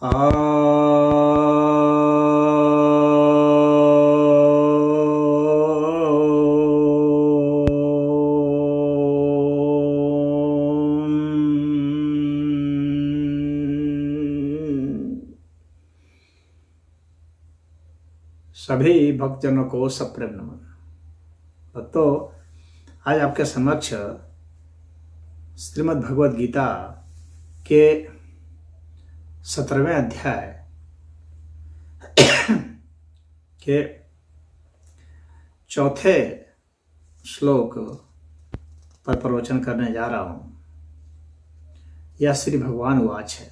सभी भक्तजनों को सप्रेम नमन। भक्तों, आज आपके समक्ष श्रीमद् भगवद गीता के 17वें अध्याय के चौथे श्लोक पर प्रवचन करने जा रहा हूँ। यह श्री भगवान वाच है।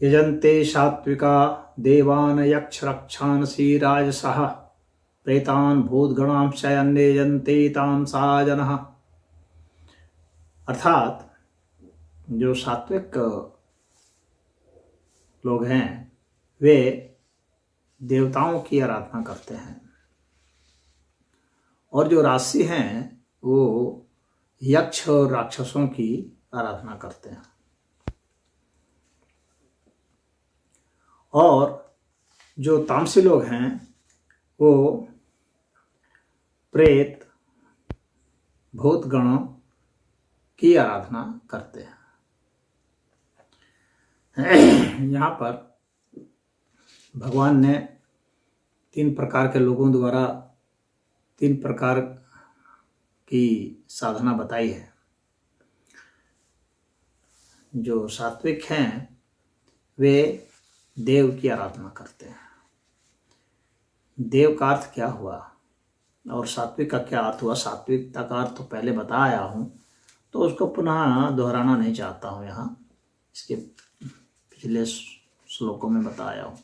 यजन्ते सात्विका देवान यक्ष रक्षांसि राजसः प्रेतान भूतगणांश्च अन्ये यजन्ते तामसा जनः। अर्थात जो सात्विक लोग हैं वे देवताओं की आराधना करते हैं, और जो राजसी हैं वो यक्ष और राक्षसों की आराधना करते हैं, और जो तामसी लोग हैं वो प्रेत भूतगणों की आराधना करते हैं। यहाँ पर भगवान ने 3 प्रकार के लोगों द्वारा 3 प्रकार की साधना बताई है। जो सात्विक हैं वे देव की आराधना करते हैं। देव का अर्थ क्या हुआ और सात्विक का क्या अर्थ हुआ? सात्विकता का अर्थ तो पहले बताया हूँ, तो उसको पुनः दोहराना नहीं चाहता हूँ। यहाँ इसके पिछले श्लोकों में बताया हूँ।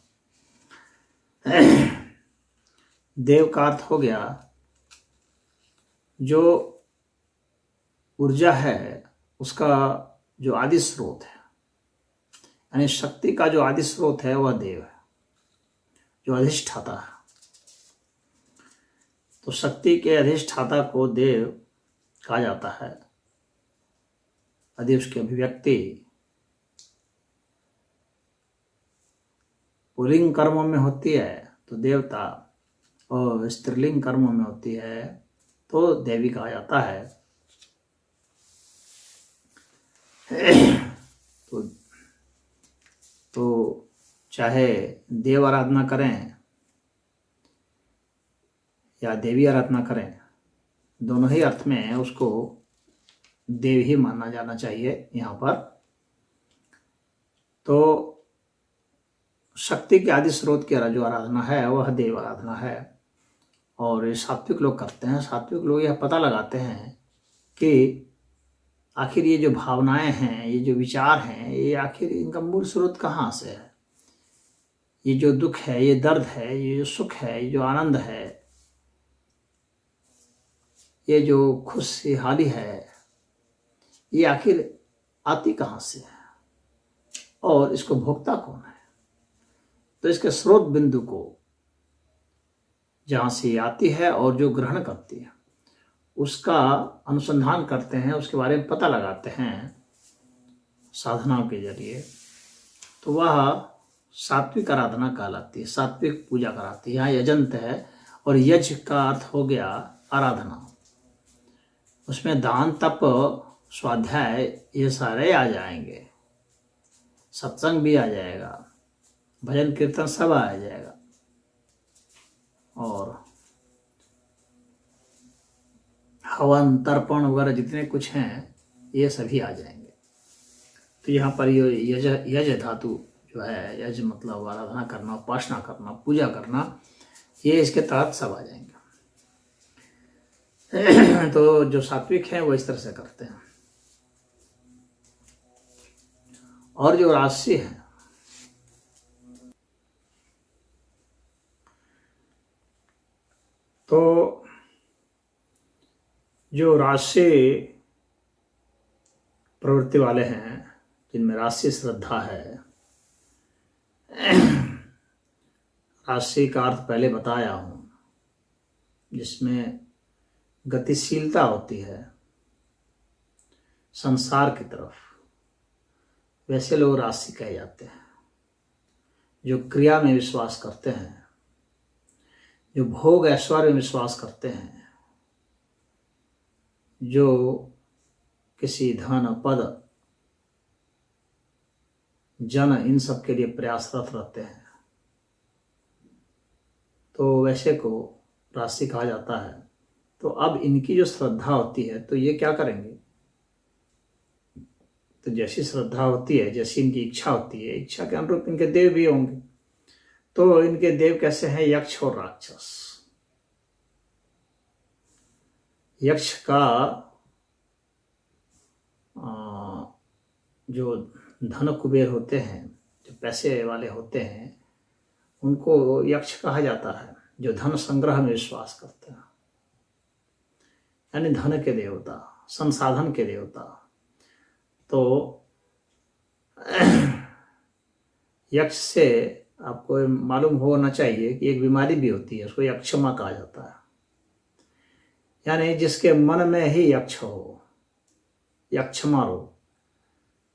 देव का अर्थ हो गया जो ऊर्जा है उसका जो आदि स्रोत है, यानी शक्ति का जो आदि स्रोत है वह देव है, जो अधिष्ठाता है। तो शक्ति के अधिष्ठाता को देव कहा जाता है। यदि उसकी अभिव्यक्ति पुल्लिंग कर्मों में होती है तो देवता, और स्त्रीलिंग कर्मों में होती है तो देवी कहा जाता है। तो चाहे देव आराधना करें या देवी आराधना करें, दोनों ही अर्थ में उसको देव ही माना जाना चाहिए। यहाँ पर तो शक्ति के आदि स्रोत की जो आराधना है वह देव आराधना है, और ये सात्विक लोग करते हैं। सात्विक लोग यह पता लगाते हैं कि आखिर ये जो भावनाएं हैं, ये जो विचार हैं, ये आखिर इनका मूल स्रोत कहाँ से है। ये जो दुख है, ये दर्द है, ये जो सुख है, ये जो आनंद है, ये जो खुशहाली है, ये आखिर आती कहाँ से है और इसको भोगता कौन है। तो इसके स्रोत बिंदु को जहाँ से आती है और जो ग्रहण करती है उसका अनुसंधान करते हैं, उसके बारे में पता लगाते हैं साधनाओं के जरिए, तो वह सात्विक आराधना कहलाती है, सात्विक पूजा कहलाती है। यहाँ यजंत है, और यज का अर्थ हो गया आराधना। उसमें दान, तप, स्वाध्याय ये सारे आ जाएंगे, सत्संग भी आ जाएगा, भजन कीर्तन सब आ जाएगा, और हवन तर्पण वगैरह जितने कुछ हैं ये सभी आ जाएंगे। तो यहाँ पर ये यज धातु जो है, यज मतलब आराधना करना, उपासना करना, पूजा करना, ये इसके तहत सब आ जाएंगे। तो जो सात्विक हैं वो इस तरह से करते हैं, और जो राजसी हैं तो जो राजसी प्रवृत्ति वाले हैं, जिनमें राजसी श्रद्धा है, राजसी का अर्थ पहले बताया हूं, जिसमें गतिशीलता होती है संसार की तरफ, वैसे लोग राजसी कहे जाते हैं, जो क्रिया में विश्वास करते हैं, जो भोग ऐश्वर्य में विश्वास करते हैं, जो किसी धन पद जन इन सब के लिए प्रयासरत रहते हैं, तो वैसे को राजसी कहा जाता है। तो अब इनकी जो श्रद्धा होती है तो ये क्या करेंगे, तो जैसी श्रद्धा होती है, जैसी इनकी इच्छा होती है, इच्छा के अनुरूप इनके देव भी होंगे। तो इनके देव कैसे हैं, यक्ष और राक्षस। यक्ष का जो धन कुबेर होते हैं, जो पैसे वाले होते हैं, उनको यक्ष कहा जाता है, जो धन संग्रह में विश्वास करते हैं, यानी धन के देवता, संसाधन के देवता। तो यक्ष से आपको मालूम होना चाहिए कि एक बीमारी भी होती है, उसको यक्षमा कहा जाता है, यानी जिसके मन में ही यक्ष हो, यक्षमा रोग।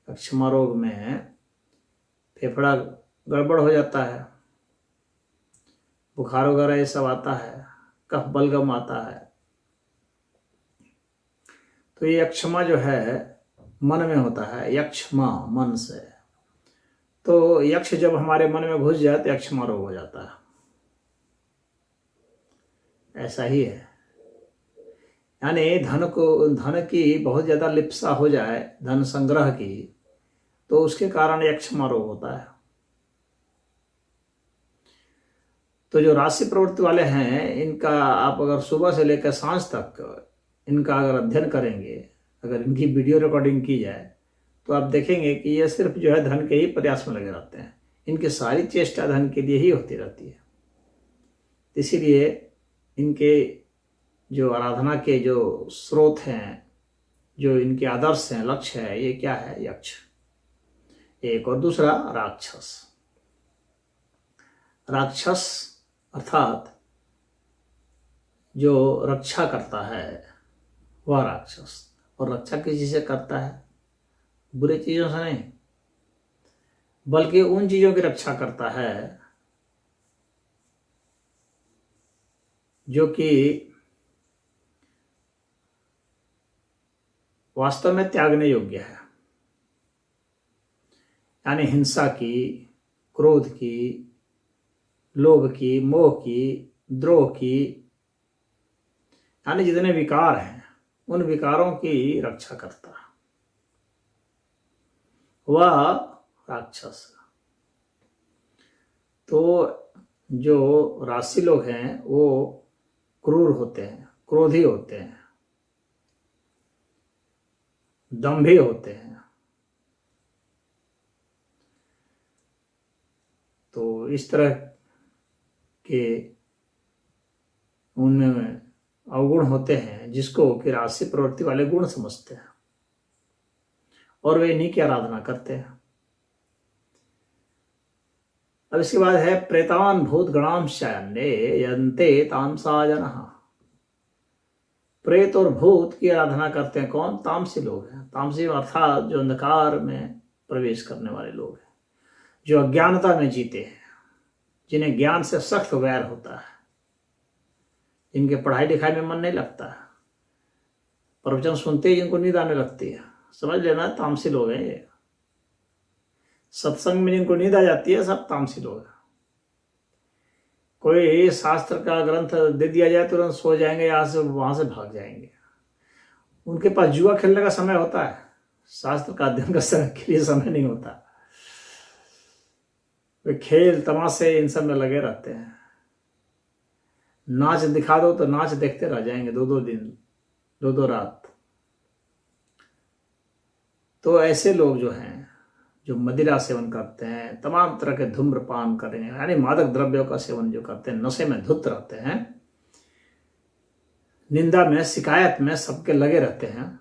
यक्षमा रोग में फेफड़ा गड़बड़ हो जाता है, बुखार वगैरह ये सब आता है, कफ बलगम आता है। तो ये यक्षमा जो है मन में होता है, यक्षमा मन से। तो यक्ष जब हमारे मन में घुस जाए तो यक्षमा रोग हो जाता है। ऐसा ही है, यानी धन की बहुत ज्यादा लिप्सा हो जाए, धन संग्रह की, तो उसके कारण यक्षमा रोग होता है। तो जो राशि प्रवृत्ति वाले हैं, इनका आप अगर सुबह से लेकर सांझ तक इनका अगर अध्ययन करेंगे, अगर इनकी वीडियो रिकॉर्डिंग की जाए, तो आप देखेंगे कि ये सिर्फ जो है धन के ही प्रयास में लगे रहते हैं। इनकी सारी चेष्टा धन के लिए ही होती रहती है। इसीलिए इनके जो आराधना के जो स्रोत हैं, जो इनके आदर्श हैं, लक्ष्य है, ये क्या है, यक्ष एक, और दूसरा राक्षस। राक्षस अर्थात जो रक्षा करता है वह राक्षस। और रक्षा किस चीज से करता है, बुरी चीजों से नहीं, बल्कि उन चीजों की रक्षा करता है जो कि वास्तव में त्यागने योग्य है, यानी हिंसा की, क्रोध की, लोभ की, मोह की, द्रोह की, यानी जितने विकार हैं उन विकारों की रक्षा करता है वह राक्षस। तो जो राशि लोग हैं वो क्रूर होते हैं, क्रोधी होते हैं, दंभी होते हैं। तो इस तरह के उनमें अवगुण होते हैं जिसको कि राशि प्रवृत्ति वाले गुण समझते हैं, और वे इन्हीं की आराधना करते हैं। अब इसके बाद है प्रेतान भूत गणाम शयन्ने यन्ते तामसा जनः। प्रेत और भूत की आराधना करते हैं कौन, तामसी लोग हैं। तामसी अर्थात जो अंधकार में प्रवेश करने वाले लोग हैं, जो अज्ञानता में जीते हैं, जिन्हें ज्ञान से सख्त वैर होता है, जिनके पढ़ाई लिखाई में मन नहीं लगता है, प्रवचन सुनते ही जिनको नींद आने लगती है, समझ लेना तामसी लोग हैं ये। सत्संग में जिनको नींद आ जाती है सब तामसी लोग हैं। कोई शास्त्र का ग्रंथ दे दिया जाए तुरंत सो जाएंगे, यहाँ से वहां से भाग जाएंगे। उनके पास जुआ खेलने का समय होता है, शास्त्र का अध्ययन के लिए समय नहीं होता। वे खेल तमाशे इन सब में लगे रहते हैं। नाच दिखा दो तो नाच देखते रह जाएंगे 2-2 दिन, 2-2 रात। तो ऐसे लोग जो हैं, जो मदिरा सेवन करते हैं, तमाम तरह के धूम्रपान करें, यानी मादक द्रव्यों का सेवन जो करते हैं, नशे में धुत रहते हैं, निंदा में, शिकायत में सबके लगे रहते हैं,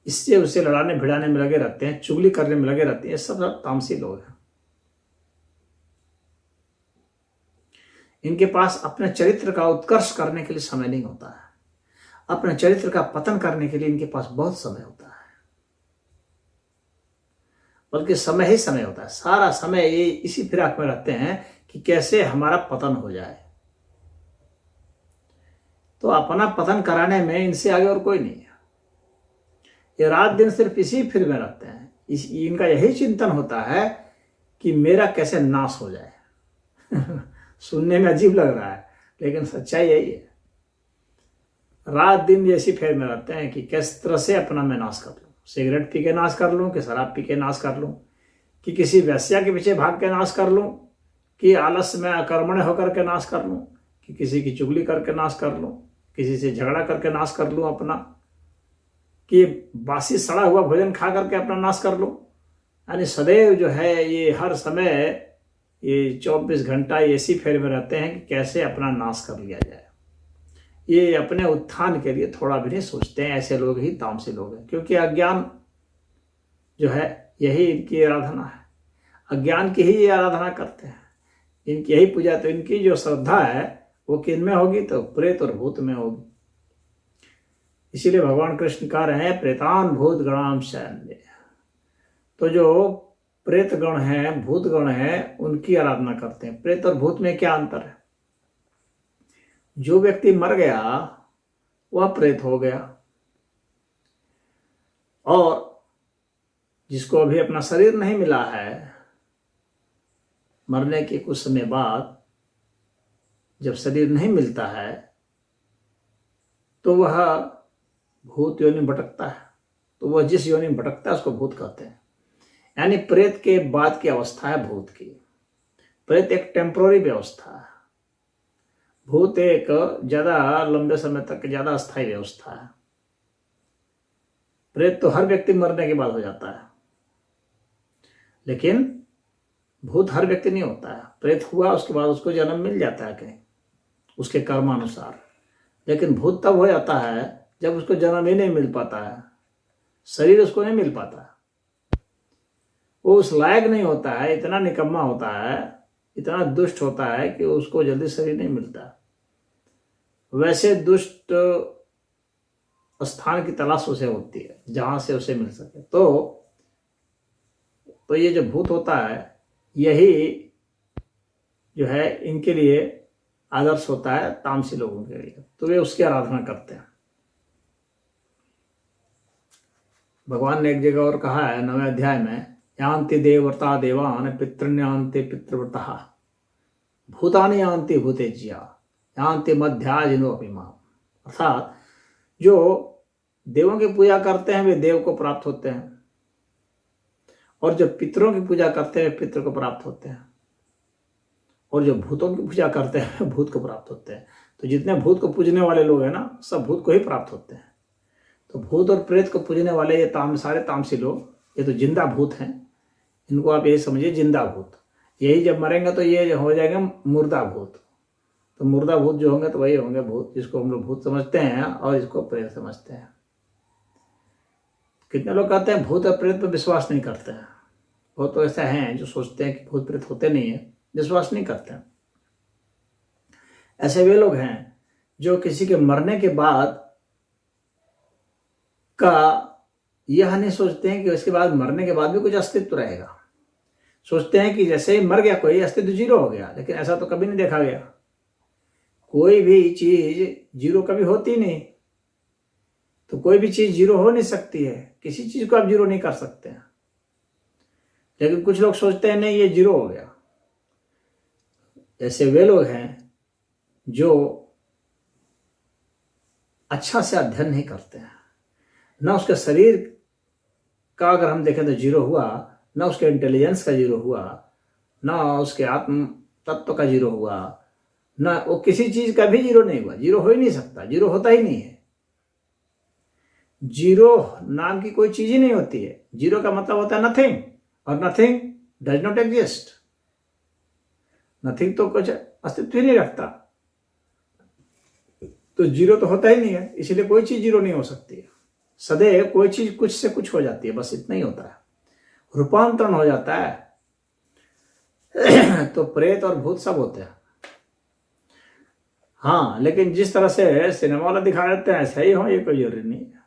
इससे उसे लड़ाने भिड़ाने में लगे रहते हैं, चुगली करने में लगे रहते हैं, सब तामसी लोग हैं। इनके पास अपने चरित्र का उत्कर्ष करने के लिए समय नहीं होता है, अपने चरित्र का पतन करने के लिए इनके पास बहुत समय होता है। बल्कि समय ही समय होता है। सारा समय ये इसी फिराक में रहते हैं कि कैसे हमारा पतन हो जाए। तो अपना पतन कराने में इनसे आगे और कोई नहीं है। ये रात दिन सिर्फ इसी फिर में रहते हैं। इनका यही चिंतन होता है कि मेरा कैसे नाश हो जाए। सुनने में अजीब लग रहा है, लेकिन सच्चाई यही है। रात दिन ये इसी फेर में रहते हैं कि किस तरह से अपना मैं नाश कर लूँ। सिगरेट पी के नाश कर लूँ, कि शराब पी के नाश कर लूँ, कि किसी वेश्या के पीछे भाग के नाश कर लूँ, कि आलस में अकर्मण्य होकर के नाश कर लूँ, कि किसी की चुगली करके नाश कर लूँ, किसी से झगड़ा करके नाश कर लूँ अपना, कि बासी सड़ा हुआ भोजन खा करके अपना नाश कर लूँ। यानी सदैव जो है ये हर समय ये 24 घंटा इसी फेर में रहते हैं कि कैसे अपना नाश कर लिया जाए। ये अपने उत्थान के लिए थोड़ा भी नहीं सोचते हैं। ऐसे लोग ही तामसी लोग हैं, क्योंकि अज्ञान जो है यही इनकी आराधना है। अज्ञान की ही ये आराधना करते हैं, इनकी यही पूजा। तो इनकी जो श्रद्धा है वो किन में होगी? तो प्रेत और भूत में होगी। इसीलिए भगवान कृष्ण कह रहे हैं प्रेतान भूत गणाम शैन्य। तो जो प्रेत गण हैं, भूत गण हैं, उनकी आराधना करते हैं। प्रेत और भूत में क्या अंतर है? जो व्यक्ति मर गया वह प्रेत हो गया, और जिसको अभी अपना शरीर नहीं मिला है, मरने के कुछ समय बाद जब शरीर नहीं मिलता है तो वह भूत योनि भटकता है। तो वह जिस योनि भटकता है उसको भूत कहते हैं। यानी प्रेत के बाद की अवस्था है भूत की। प्रेत एक टेम्पोररी व्यवस्था है, भूत एक ज्यादा लंबे समय तक ज्यादा अस्थायी व्यवस्था है। प्रेत तो हर व्यक्ति मरने के बाद हो जाता है, लेकिन भूत हर व्यक्ति नहीं होता है। प्रेत हुआ उसके बाद उसको जन्म मिल जाता है कहीं उसके कर्मानुसार, लेकिन भूत तब हो जाता है जब उसको जन्म ही नहीं मिल पाता है, शरीर उसको नहीं मिल पाता, वो उस लायक नहीं होता है, इतना निकम्मा होता है, इतना दुष्ट होता है कि उसको जल्दी शरीर नहीं मिलता। वैसे दुष्ट स्थान की तलाश उसे होती है जहां से उसे मिल सके। तो ये जो भूत होता है यही जो है इनके लिए आदर्श होता है, तामसी लोगों के लिए। तो वे उसकी आराधना करते हैं। भगवान ने एक जगह और कहा है 9वें अध्याय में, यान्ति देवव्रता देवान पितृन्यान्ति पितृव्रता भूतानि यान्ति भूतेज्या यान्ति मध्याजिनो अभिमाम। अर्थात जो देवों की पूजा करते हैं वे देव को प्राप्त होते हैं, और जो पितरों की पूजा करते हैं वे पितरों को प्राप्त होते हैं, और जो भूतों की पूजा करते हैं भूत को प्राप्त होते हैं। तो जितने भूत को पूजने वाले लोग हैं ना, सब भूत को ही प्राप्त होते हैं। तो भूत और प्रेत को पूजने वाले ये सारे तामसी लोग, ये तो जिंदा भूत हैं। इनको आप यही समझिए जिंदा भूत। यही जब मरेंगे तो ये हो जाएंगे मुर्दा भूत। तो मुर्दा भूत जो होंगे तो वही होंगे भूत, जिसको हम लोग भूत समझते हैं और इसको प्रेत समझते हैं। कितने लोग कहते हैं भूत और प्रेत पर विश्वास नहीं करते हैं। वो तो ऐसा हैं जो सोचते हैं कि भूत प्रेत होते नहीं है, विश्वास नहीं करते हैं। ऐसे वे लोग हैं जो किसी के मरने के बाद का यह नहीं सोचते हैं कि उसके बाद मरने के बाद भी कुछ अस्तित्व रहेगा। सोचते हैं कि जैसे ही मर गया कोई, अस्तित्व जीरो हो गया, लेकिन ऐसा तो कभी नहीं देखा गया। कोई भी चीज जीरो कभी होती नहीं, तो कोई भी चीज जीरो हो नहीं सकती है। किसी चीज को आप जीरो नहीं कर सकते हैं, लेकिन कुछ लोग सोचते हैं नहीं ये जीरो हो गया। ऐसे वे लोग हैं जो अच्छा से अध्ययन नहीं करते हैं। न उसके शरीर का अगर हम देखें तो जीरो हुआ, न उसके इंटेलिजेंस का जीरो हुआ, न उसके आत्म तत्व का जीरो हुआ, न वो किसी चीज का भी जीरो नहीं हुआ। जीरो हो ही नहीं सकता, जीरो होता ही नहीं है। जीरो नाम की कोई चीज ही नहीं होती है। जीरो का मतलब होता है नथिंग, और nothing does not exist. Nothing तो कुछ अस्तित्व ही नहीं रखता, तो जीरो तो होता ही नहीं है। इसीलिए कोई चीज जीरो नहीं हो सकती है। सदैव कोई चीज कुछ से कुछ हो जाती है, बस इतना ही होता है, रूपांतरण हो जाता है। तो प्रेत और भूत सब होते हैं। हाँ, लेकिन जिस तरह से सिनेमा वाला दिखा देते हैं ऐसा ही हो, ये कोई जरूरी नहीं है।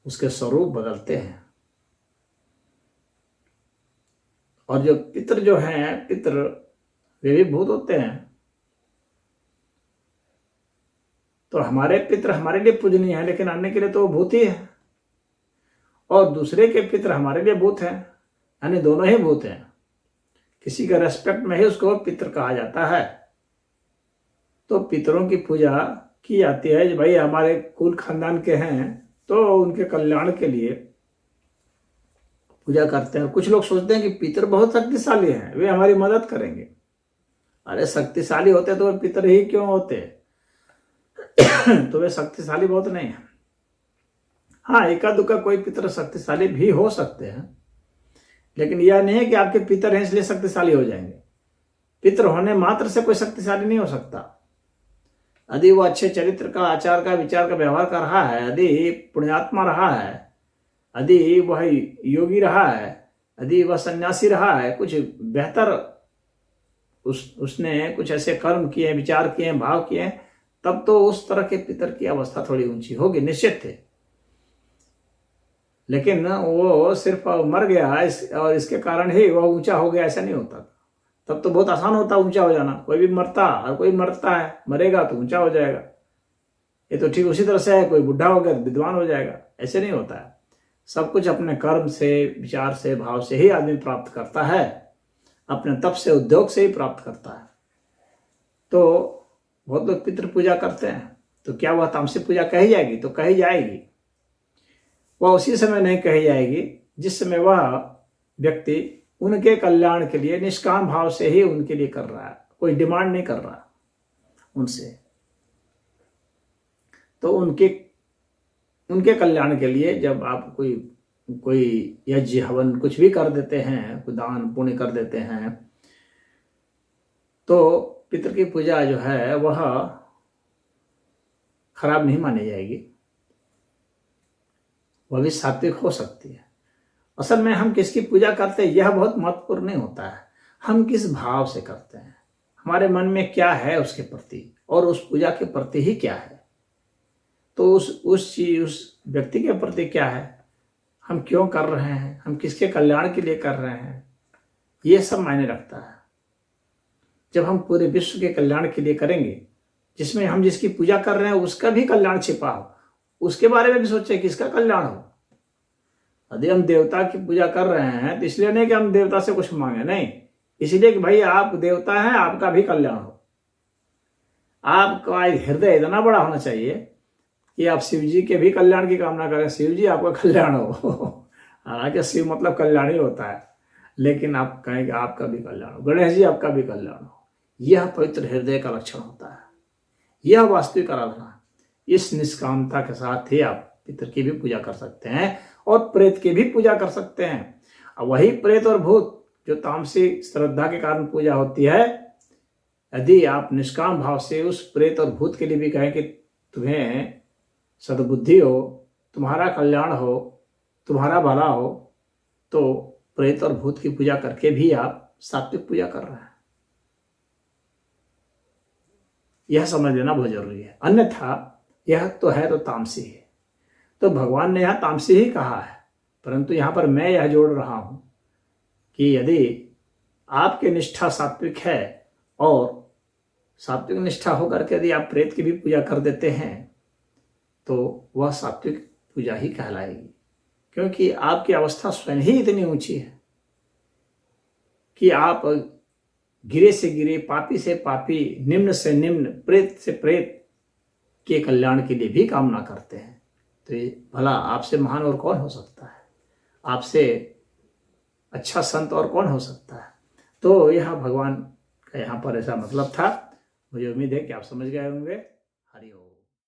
उसके स्वरूप बदलते हैं। और जो पितृ जो हैं, पितृ वे भी भूत होते हैं। तो हमारे पितृ हमारे लिए पूजनीय है, लेकिन अन्य के लिए तो वो भूत ही है, और दूसरे के पितृ हमारे लिए भूत हैं, यानी दोनों ही भूत हैं। किसी का रेस्पेक्ट में ही उसको पितृ कहा जाता है। तो पितरों की पूजा की जाती है। जो भाई हमारे कुल खानदान के हैं तो उनके कल्याण के लिए पूजा करते हैं। कुछ लोग सोचते हैं कि पितर बहुत शक्तिशाली हैं, वे हमारी मदद करेंगे। अरे शक्तिशाली होते तो वे पितर ही क्यों होते? तो वे शक्तिशाली बहुत नहीं है। हाँ, एका दुक्का कोई पितर शक्तिशाली भी हो सकते हैं, लेकिन यह नहीं है कि आपके पितर हैं इसलिए शक्तिशाली हो जाएंगे। पितर होने मात्र से कोई शक्तिशाली नहीं हो सकता। यदि वो अच्छे चरित्र का, आचार का, विचार का व्यवहार कर रहा है, यदि पुण्यात्मा रहा है, यदि वह योगी रहा है, यदि वह सन्यासी रहा है, कुछ बेहतर उसने कुछ ऐसे कर्म किए, विचार किए, भाव किए, तब तो उस तरह के पितर की अवस्था थोड़ी ऊंची होगी, निश्चित थे। लेकिन वो सिर्फ मर गया और इसके कारण ही वह ऊंचा हो गया, ऐसा नहीं होता। तब तो बहुत आसान होता ऊंचा हो जाना। कोई भी मरता और कोई मरता है, मरेगा तो ऊंचा हो जाएगा। ये तो ठीक उसी तरह से है, कोई बुढ़ा हो गया तो विद्वान हो जाएगा, ऐसे नहीं होता है। सब कुछ अपने कर्म से, विचार से, भाव से ही आदमी प्राप्त करता है, अपने तप से, उद्योग से ही प्राप्त करता है। तो बहुत लोग पितृ पूजा करते हैं, तो क्या वह तामसिक पूजा कही जाएगी? तो कही जाएगी। वह उसी समय नहीं कही जाएगी जिस समय वह व्यक्ति उनके कल्याण के लिए निष्काम भाव से ही उनके लिए कर रहा है, कोई डिमांड नहीं कर रहा उनसे। तो उनके कल्याण के लिए जब आप कोई यज्ञ हवन कुछ भी कर देते हैं, कोई दान पुण्य कर देते हैं, तो पितृ की पूजा जो है वह खराब नहीं मानी जाएगी, वह भी सात्विक हो सकती है। असल में हम किसकी पूजा करते हैं यह बहुत महत्वपूर्ण नहीं होता है, हम किस भाव से करते हैं, हमारे मन में क्या है उसके प्रति, और उस पूजा के प्रति ही क्या है। तो उस व्यक्ति के प्रति क्या है, हम क्यों कर रहे हैं, हम किसके कल्याण के लिए कर रहे हैं, ये सब मायने रखता है। जब हम पूरे विश्व के कल्याण के लिए करेंगे, जिसमें हम जिसकी पूजा कर रहे हैं उसका भी कल्याण छिपा हो, उसके बारे में भी सोचें कि इसका कल्याण हो। यदि हम देवता की पूजा कर रहे हैं तो इसलिए नहीं कि हम देवता से कुछ मांगे, नहीं, इसलिए कि भाई आप देवता हैं, आपका भी कल्याण हो। आपका हृदय इतना बड़ा होना चाहिए कि आप शिव जी के भी कल्याण की कामना करें, शिव जी आपका कल्याण हो। हालांकि शिव मतलब कल्याण ही होता है, लेकिन आप कहें कि आपका भी कल्याण हो, गणेश जी आपका भी कल्याण हो। यह पवित्र हृदय का लक्षण होता है, यह वास्तविक आराधना। इस निष्कामता के साथ ही आप पितर की भी पूजा कर सकते हैं और प्रेत की भी पूजा कर सकते हैं। अब वही प्रेत और भूत जो तामसिक श्रद्धा के कारण पूजा होती है, यदि आप निष्काम भाव से उस प्रेत और भूत के लिए भी कहें कि तुम्हें सद्बुद्धि हो, तुम्हारा कल्याण हो, तुम्हारा भला हो, तो प्रेत और भूत की पूजा करके भी आप सात्विक पूजा कर रहे हैं। यह समझ लेना बहुत जरूरी है, अन्यथा यह तो है तो तामसी है। तो भगवान ने यहाँ तामसी ही कहा है, परंतु यहाँ पर मैं यह जोड़ रहा हूं कि यदि आपकी निष्ठा सात्विक है और सात्विक निष्ठा होकर के यदि आप प्रेत की भी पूजा कर देते हैं तो वह सात्विक पूजा ही कहलाएगी, क्योंकि आपकी अवस्था स्वयं ही इतनी ऊंची है कि आप गिरे से गिरे, पापी से पापी, निम्न से निम्न, प्रेत से प्रेत के कल्याण के लिए भी कामना करते हैं। तो ये भला आपसे महान और कौन हो सकता है, आपसे अच्छा संत और कौन हो सकता है। तो यह भगवान का यहाँ पर ऐसा मतलब था। मुझे उम्मीद है कि आप समझ गए होंगे। हरि ओम।